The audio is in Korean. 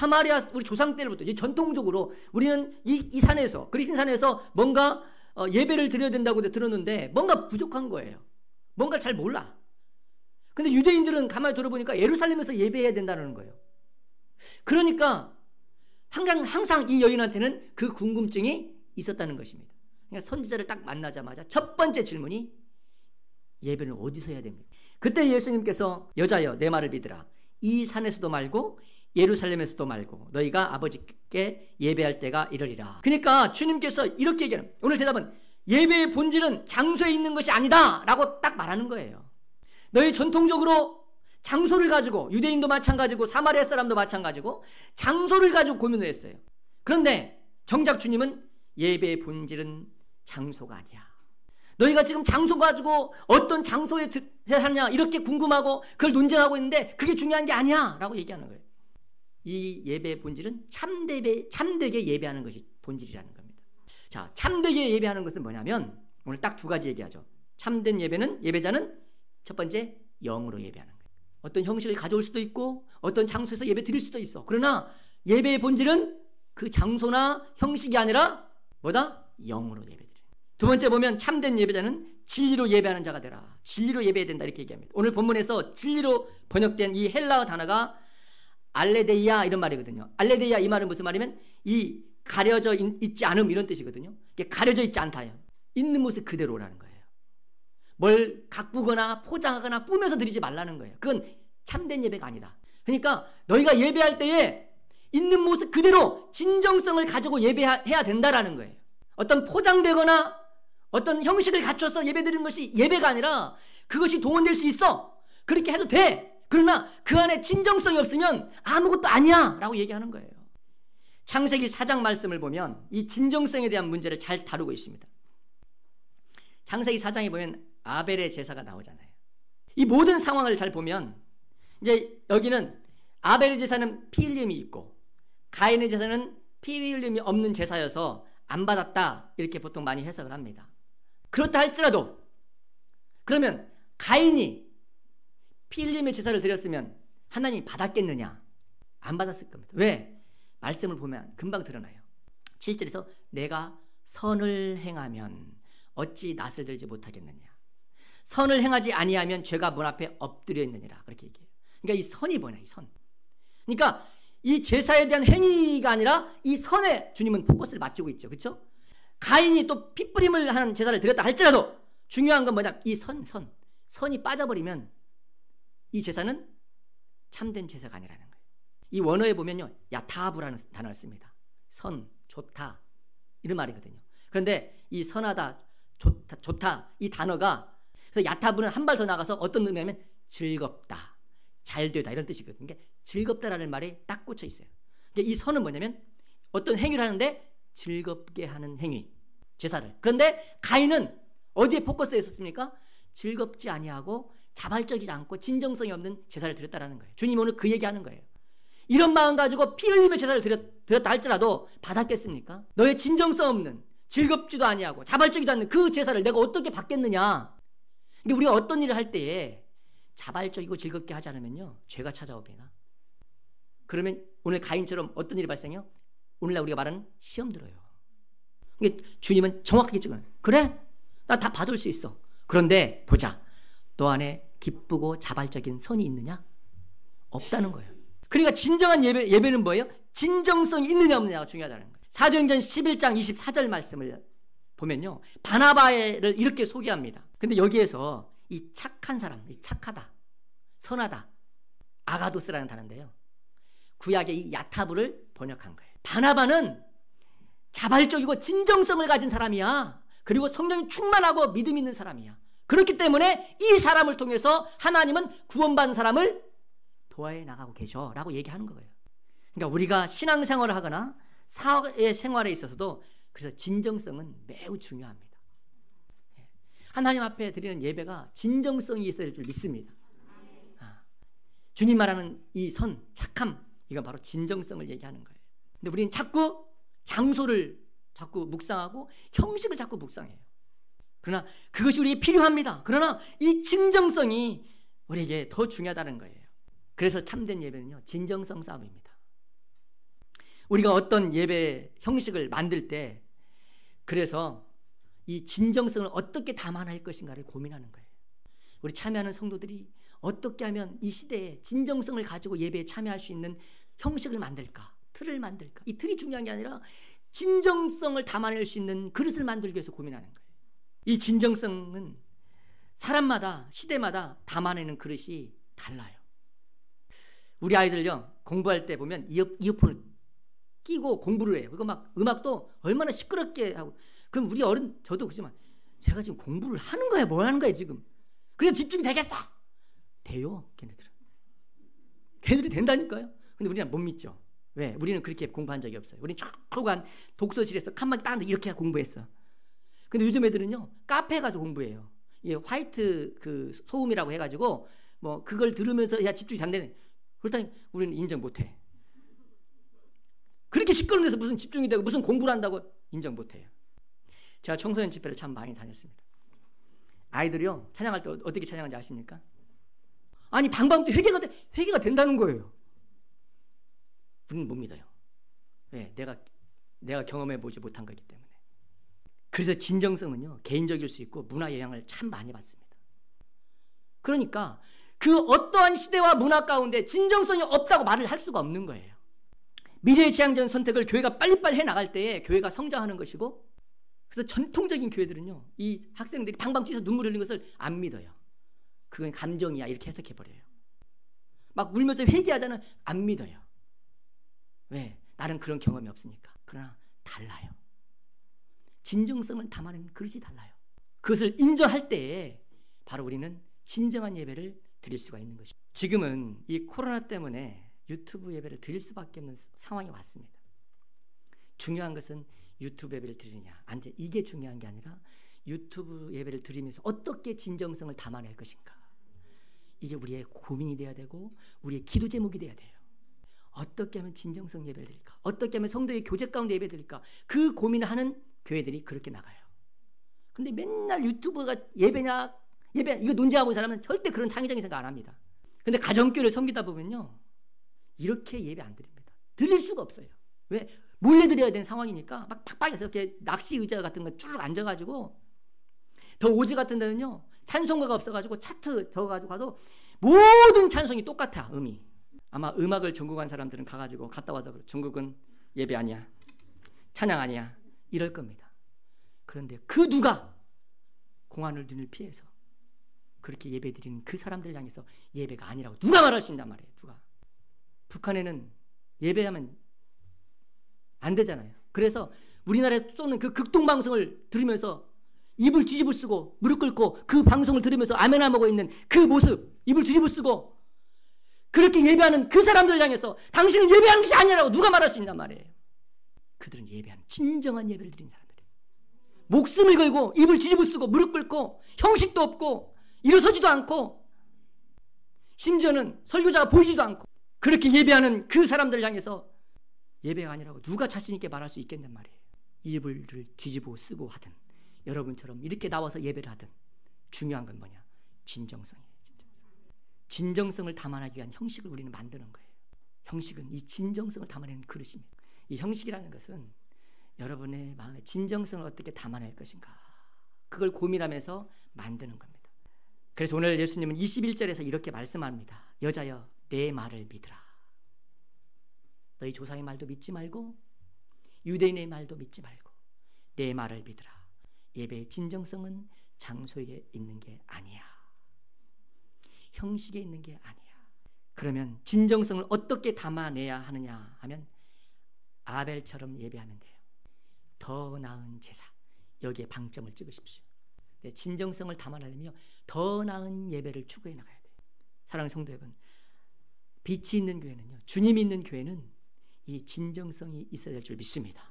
사마리아 우리 조상 때부터 전통적으로 우리는 이 산에서 그리신 산에서 뭔가 예배를 드려야 된다고 들었는데 뭔가 부족한 거예요. 뭔가 잘 몰라. 근데 유대인들은 가만히 들어보니까 예루살렘에서 예배해야 된다는 거예요. 그러니까 항상 이 여인한테는 그 궁금증이 있었다는 것입니다. 그러니까 선지자를 딱 만나자마자 첫 번째 질문이 예배는 어디서 해야 됩니까? 그때 예수님께서 여자여 내 말을 믿으라. 이 산에서도 말고 예루살렘에서도 말고 너희가 아버지께 예배할 때가 이르리라. 그러니까 주님께서 이렇게 얘기하는, 오늘 대답은 예배의 본질은 장소에 있는 것이 아니다 라고 딱 말하는 거예요. 너희 전통적으로 장소를 가지고, 유대인도 마찬가지고 사마리아 사람도 마찬가지고 장소를 가지고 고민을 했어요. 그런데 정작 주님은 예배의 본질은 장소가 아니야. 너희가 지금 장소 가지고 어떤 장소에 하냐 이렇게 궁금하고 그걸 논쟁하고 있는데 그게 중요한 게 아니야 라고 얘기하는 거예요. 이 예배의 본질은 참되게 예배하는 것이 본질이라는 겁니다. 자, 참되게 예배하는 것은 뭐냐면 오늘 딱 두 가지 얘기하죠. 참된 예배자는 첫 번째 영으로 예배하는 거예요. 어떤 형식을 가져올 수도 있고 어떤 장소에서 예배 드릴 수도 있어. 그러나 예배의 본질은 그 장소나 형식이 아니라 뭐다? 영으로 예배드려요. 두 번째 보면 참된 예배자는 진리로 예배하는 자가 되라. 진리로 예배해야 된다 이렇게 얘기합니다. 오늘 본문에서 진리로 번역된 이 헬라어 단어가 알레데이아 이런 말이거든요. 알레데이아 이 말은 무슨 말이면 이 가려져 있지 않음 이런 뜻이거든요. 이게 가려져 있지 않다요. 있는 모습 그대로라는 거예요. 뭘 가꾸거나 포장하거나 꾸며서 드리지 말라는 거예요. 그건 참된 예배가 아니다. 그러니까 너희가 예배할 때에 있는 모습 그대로 진정성을 가지고 예배해야 된다라는 거예요. 어떤 포장되거나 어떤 형식을 갖춰서 예배드리는 것이 예배가 아니라 그것이 동원될 수 있어. 그렇게 해도 돼. 그러나 그 안에 진정성이 없으면 아무것도 아니야 라고 얘기하는 거예요. 창세기 4장 말씀을 보면 이 진정성에 대한 문제를 잘 다루고 있습니다. 창세기 4장에 보면 아벨의 제사가 나오잖아요. 이 모든 상황을 잘 보면 이제 여기는 아벨의 제사는 피 흘림이 있고 가인의 제사는 피 흘림이 없는 제사여서 안 받았다 이렇게 보통 많이 해석을 합니다. 그렇다 할지라도 그러면 가인이 피 흘림의 제사를 드렸으면 하나님이 받았겠느냐? 안 받았을 겁니다. 왜? 말씀을 보면 금방 드러나요. 7절에서 내가 선을 행하면 어찌 낯을 들지 못하겠느냐? 선을 행하지 아니하면 죄가 문 앞에 엎드려 있느니라 그렇게 얘기해요. 그러니까 이 선이 뭐냐? 이 선. 그러니까 이 제사에 대한 행위가 아니라 이 선에 주님은 포커스를 맞추고 있죠. 그렇죠? 가인이 또 핏부림을 하는 제사를 드렸다 할지라도 중요한 건 뭐냐? 이 선이 빠져버리면 이 제사는 참된 제사가 아니라는 거예요. 이 원어에 보면요, 야타브라는 단어를 씁니다. 선, 좋다 이런 말이거든요. 그런데 이 선하다, 좋다 이 단어가 그래서 야타브는 한 발 더 나가서 어떤 의미냐면 즐겁다, 잘되다 이런 뜻이거든요. 그러니까 즐겁다라는 말이 딱 꽂혀 있어요. 그러니까 이 선은 뭐냐면 어떤 행위를 하는데 즐겁게 하는 행위, 제사를. 그런데 가인은 어디에 포커스에 있었습니까? 즐겁지 아니하고 자발적이지 않고 진정성이 없는 제사를 드렸다라는 거예요. 주님이 오늘 그 얘기하는 거예요. 이런 마음 가지고 피 흘림의 제사를 드렸다 할지라도 받았겠습니까? 너의 진정성 없는 즐겁지도 아니하고 자발적이지 않는 그 제사를 내가 어떻게 받겠느냐? 근데 우리가 어떤 일을 할 때에 자발적이고 즐겁게 하지 않으면요 죄가 찾아옵니다. 그러면 오늘 가인처럼 어떤 일이 발생해요? 오늘날 우리가 말하는 시험 들어요. 그러니까 주님은 정확하게 찍어요. 그래? 나 다 받을 수 있어. 그런데 보자. 너 안에 기쁘고 자발적인 선이 있느냐? 없다는 거예요. 그러니까 진정한 예배는 뭐예요? 진정성이 있느냐 없느냐가 중요하다는 거예요. 사도행전 11장 24절 말씀을 보면요. 바나바를 이렇게 소개합니다. 근데 여기에서 이 착한 사람, 이 착하다, 선하다, 아가도스라는 단어인데요. 구약의 이 야타브를 번역한 거예요. 바나바는 자발적이고 진정성을 가진 사람이야. 그리고 성령이 충만하고 믿음 있는 사람이야. 그렇기 때문에 이 사람을 통해서 하나님은 구원받은 사람을 도와해 나가고 계셔 라고 얘기하는 거예요. 그러니까 우리가 신앙생활을 하거나 사회 생활에 있어서도 그래서 진정성은 매우 중요합니다. 하나님 앞에 드리는 예배가 진정성이 있어야 될 줄 믿습니다. 주님 말하는 이 선, 착함, 이건 바로 진정성을 얘기하는 거예요. 근데 우리는 자꾸 장소를 자꾸 묵상하고 형식을 자꾸 묵상해요. 그러나 그것이 우리에게 필요합니다. 그러나 이 진정성이 우리에게 더 중요하다는 거예요. 그래서 참된 예배는요 진정성 싸움입니다. 우리가 어떤 예배 형식을 만들 때 그래서 이 진정성을 어떻게 담아낼 것인가를 고민하는 거예요. 우리 참여하는 성도들이 어떻게 하면 이 시대에 진정성을 가지고 예배에 참여할 수 있는 형식을 만들까? 틀을 만들까? 이 틀이 중요한 게 아니라 진정성을 담아낼 수 있는 그릇을 만들기 위해서 고민하는 거예요. 이 진정성은 사람마다 시대마다 담아내는 그릇이 달라요. 우리 아이들요 공부할 때 보면 이어폰을 끼고 공부를 해요. 그리고 막 음악도 얼마나 시끄럽게 하고. 그럼 우리 어른 저도 그렇지만 제가 지금 공부를 하는 거야 뭐 하는 거야 지금. 그냥 집중이 되겠어? 돼요 걔네들이 된다니까요. 근데 우리는 못 믿죠. 왜? 우리는 그렇게 공부한 적이 없어요. 우리는 조그만 독서실에서 칸막이 딱 이렇게 공부했어. 근데 요즘 애들은요 카페 가서 공부해요. 이 화이트 그 소음이라고 해가지고 뭐 그걸 들으면서 야 집중이 안 되네. 그렇다니 우리는 인정 못해. 그렇게 시끄러운 데서 무슨 집중이 되고 무슨 공부를 한다고 인정 못해요. 제가 청소년 집회를 참 많이 다녔습니다. 아이들이요 찬양할 때 어떻게 찬양하는지 아십니까? 아니 방방도 회개가 된다는 거예요. 우리는 못 믿어요. 왜? 내가 경험해 보지 못한 거기 때문에. 그래서 진정성은요 개인적일 수 있고 문화 영향을 참 많이 받습니다. 그러니까 그 어떠한 시대와 문화 가운데 진정성이 없다고 말을 할 수가 없는 거예요. 미래지향적인 선택을 교회가 빨리빨리 해나갈 때에 교회가 성장하는 것이고, 그래서 전통적인 교회들은요 이 학생들이 방방 뛰어서 눈물 흘리는 것을 안 믿어요. 그건 감정이야 이렇게 해석해버려요. 막 울면서 회개하자는 안 믿어요. 왜? 나는 그런 경험이 없으니까. 그러나 달라요. 진정성을 담아내는 그릇이 달라요. 그것을 인정할 때에 바로 우리는 진정한 예배를 드릴 수가 있는 것입니다. 지금은 이 코로나 때문에 유튜브 예배를 드릴 수밖에 없는 상황이 왔습니다. 중요한 것은 유튜브 예배를 드리느냐 안 돼. 이게 중요한 게 아니라 유튜브 예배를 드리면서 어떻게 진정성을 담아낼 것인가. 이게 우리의 고민이 돼야 되고 우리의 기도 제목이 돼야 돼요. 어떻게 하면 진정성 예배를 드릴까? 어떻게 하면 성도의 교제 가운데 예배 드릴까? 그 고민을 하는 교회들이 그렇게 나가요. 근데 맨날 유튜브가 예배냐 이거 논쟁하고 있는 사람은 절대 그런 창의적인 생각 안 합니다. 근데 가정교회를 섬기다 보면요 이렇게 예배 안 드립니다. 드릴 수가 없어요. 왜? 몰래 드려야 되는 상황이니까 막 팍팍해서 이렇게 낚시 의자 같은 거 쭉 앉아가지고, 더 오지 같은 데는요 찬송가가 없어가지고 차트 적어가지고 가도 모든 찬송이 똑같아. 음이. 아마 음악을 전공한 사람들은 가가지고 갔다 와서 전국은 예배 아니야 찬양 아니야 이럴 겁니다. 그런데 그 누가 공안을 눈을 피해서 그렇게 예배 드리는 그 사람들 향해서 예배가 아니라고 누가 말할 수 있단 말이에요. 누가. 북한에는 예배하면 안 되잖아요. 그래서 우리나라에 쏘는 그 극동방송을 들으면서 입을 뒤집어 쓰고 무릎 꿇고 그 방송을 들으면서 아멘 하고 있는 그 모습, 입을 뒤집어 쓰고 그렇게 예배하는 그 사람들 향해서 당신은 예배하는 것이 아니라고 누가 말할 수 있단 말이에요. 그들은 예배하는 진정한 예배를 드리는 사람들이에요. 목숨을 걸고 입을 뒤집어 쓰고 무릎 꿇고 형식도 없고 일어서지도 않고 심지어는 설교자가 보이지도 않고 그렇게 예배하는 그 사람들을 향해서 예배가 아니라고 누가 자신 있게 말할 수 있겠냔 말이에요. 입을 뒤집어 쓰고 하든 여러분처럼 이렇게 나와서 예배를 하든 중요한 건 뭐냐? 진정성이에요. 진정성을 담아내기 위한 형식을 우리는 만드는 거예요. 형식은 이 진정성을 담아내는 그릇입니다. 이 형식이라는 것은 여러분의 마음의 진정성을 어떻게 담아낼 것인가, 그걸 고민하면서 만드는 겁니다. 그래서 오늘 예수님은 21절에서 이렇게 말씀합니다. 여자여 내 말을 믿으라. 너희 조상의 말도 믿지 말고 유대인의 말도 믿지 말고 내 말을 믿으라. 예배의 진정성은 장소에 있는 게 아니야. 형식에 있는 게 아니야. 그러면 진정성을 어떻게 담아내야 하느냐 하면 아벨처럼 예배하면 돼요. 더 나은 제사, 여기에 방점을 찍으십시오. 진정성을 담아내려면 더 나은 예배를 추구해 나가야 돼요. 사랑하는 성도 여러분, 빛이 있는 교회는요, 주님이 있는 교회는 이 진정성이 있어야 될 줄 믿습니다.